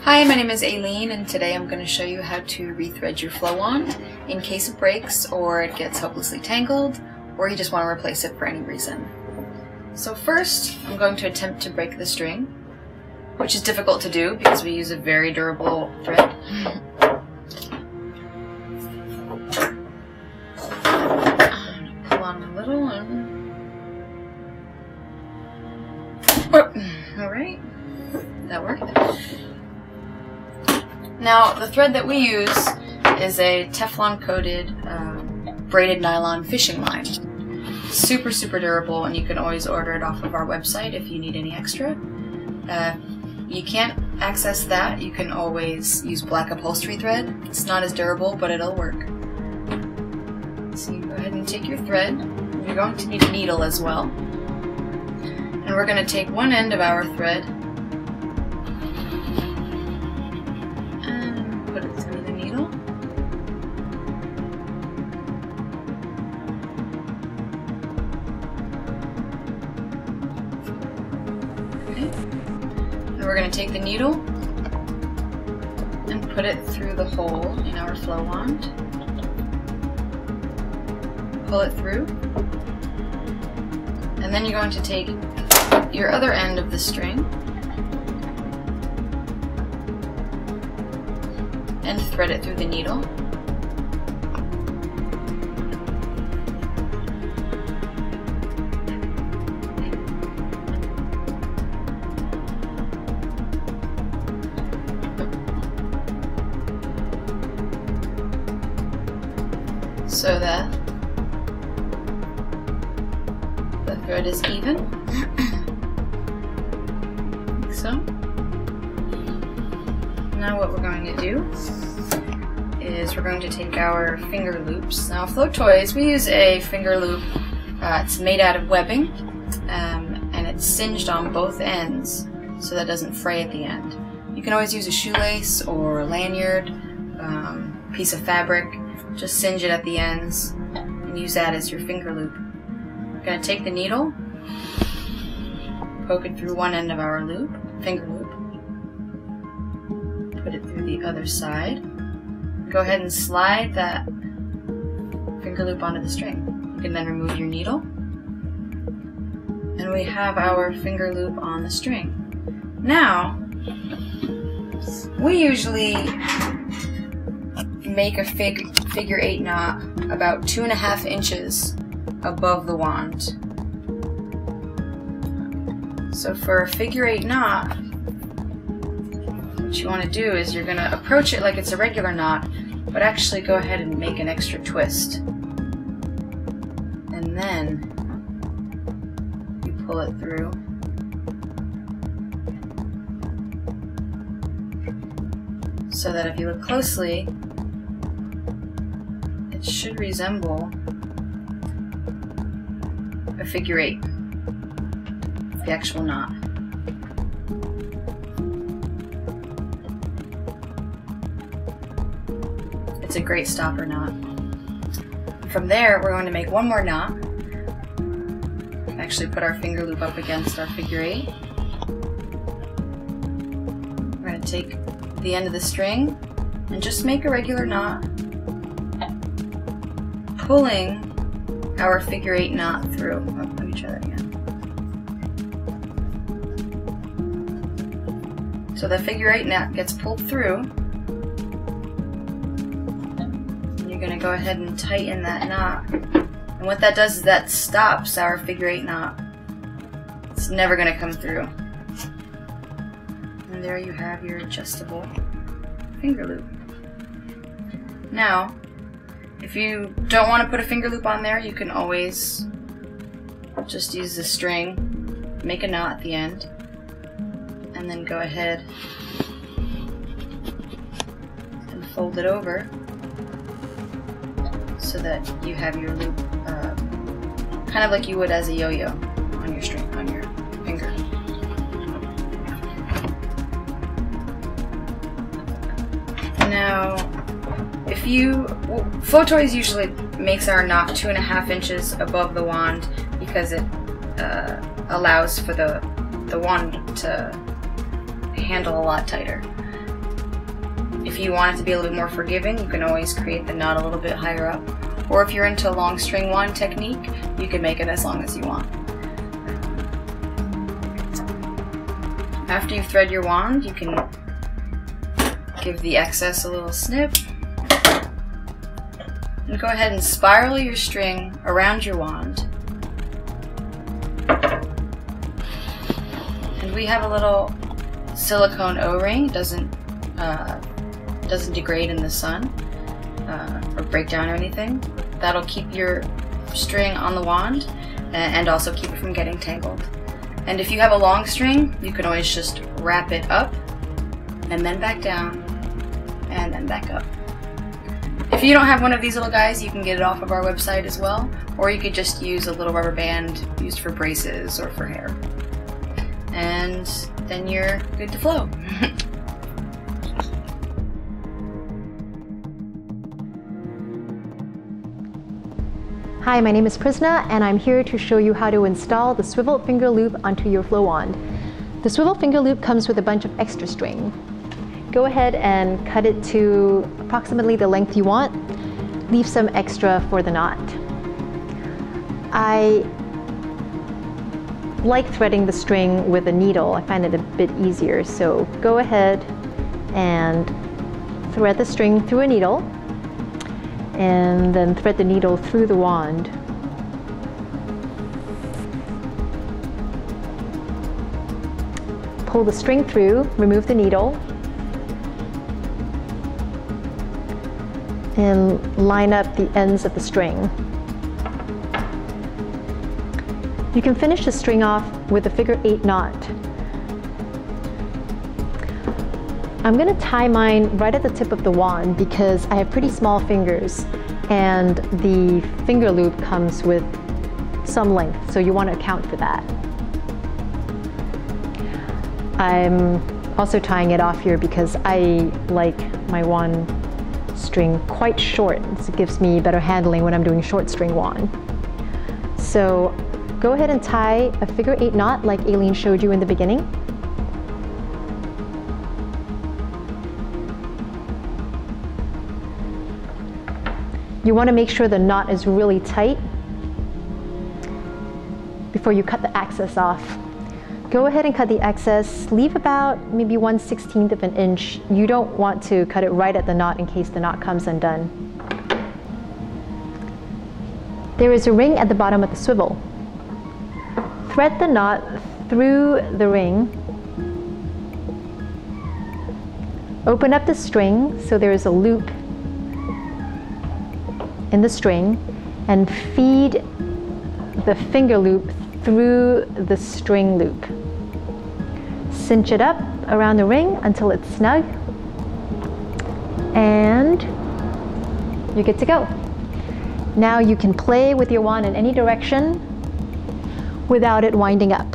Hi, my name is Aileen, and today I'm going to show you how to rethread your flow wand in case it breaks or it gets hopelessly tangled or you just want to replace it for any reason. So first, I'm going to attempt to break the string, which is difficult to do because we use a very durable thread. Pull on a little and... Alright, that worked. Now, the thread that we use is a Teflon-coated braided nylon fishing line. Super, super durable, and you can always order it off of our website if you need any extra. You can't access that, you can always use black upholstery thread. It's not as durable, but it'll work. So you go ahead and take your thread. You're going to need a needle as well. And we're going to take one end of our thread and put it through the needle. Okay. And we're going to take the needle and put it through the hole in our flow wand. Pull it through. And then you're going to take your other end of the string and thread it through the needle. So that the thread is even. So, now what we're going to do is we're going to take our finger loops. Now, flowtoys, we use a finger loop. It's made out of webbing, and it's singed on both ends so that it doesn't fray at the end. You can always use a shoelace or a lanyard, piece of fabric. Just singe it at the ends and use that as your finger loop. We're going to take the needle, poke it through one end of our loop, finger loop, put it through the other side. Go ahead and slide that finger loop onto the string. You can then remove your needle, and we have our finger loop on the string. Now, we usually make a figure 8 knot about 2.5 inches above the wand. So for a figure 8 knot, what you want to do is you're going to approach it like it's a regular knot, but actually go ahead and make an extra twist. And then you pull it through. So that if you look closely, it should resemble a figure 8. The actual knot. It's a great stopper knot. From there, we're going to make one more knot. Actually put our finger loop up against our figure 8. We're going to take the end of the string and just make a regular knot, pulling our figure 8 knot through. Oh, let me try that again. So the figure 8 knot gets pulled through. And you're going to go ahead and tighten that knot. And what that does is that stops our figure 8 knot. It's never going to come through. And there you have your adjustable finger loop. Now, if you don't want to put a finger loop on there, you can always just use the string, make a knot at the end, and then go ahead and fold it over so that you have your loop kind of like you would as a yo-yo on your string, on your finger. Now, if you, flowtoys usually makes our knot 2.5 inches above the wand because it allows for the wand to handle a lot tighter. If you want it to be a little bit more forgiving, you can always create the knot a little bit higher up. Or if you're into a long string wand technique, you can make it as long as you want. After you thread your wand, you can give the excess a little snip. And go ahead and spiral your string around your wand. And we have a little silicone O-ring. It doesn't degrade in the sun or break down or anything. That'll keep your string on the wand and also keep it from getting tangled. And if you have a long string, you can always just wrap it up and then back down and then back up. If you don't have one of these little guys, you can get it off of our website as well, or you could just use a little rubber band used for braces or for hair. And then you're good to flow. Hi, my name is Prisna, and I'm here to show you how to install the swivel finger loop onto your flow wand. The swivel finger loop comes with a bunch of extra string. Go ahead and cut it to approximately the length you want. Leave some extra for the knot. I like threading the string with a needle. I find it a bit easier, so go ahead and thread the string through a needle, and then thread the needle through the wand. Pull the string through, remove the needle, and line up the ends of the string. You can finish the string off with a figure 8 knot. I'm going to tie mine right at the tip of the wand because I have pretty small fingers and the finger loop comes with some length, so you want to account for that. I'm also tying it off here because I like my wand string quite short. It gives me better handling when I'm doing short string wand. So go ahead and tie a figure 8 knot like Aileen showed you in the beginning. You want to make sure the knot is really tight before you cut the excess off. Go ahead and cut the excess. Leave about maybe 1/16 of an inch. You don't want to cut it right at the knot in case the knot comes undone. There is a ring at the bottom of the swivel. Thread the knot through the ring. Open up the string so there is a loop in the string, and feed the finger loop through the string loop. Cinch it up around the ring until it's snug, and you're good to go. Now you can play with your wand in any direction without it winding up.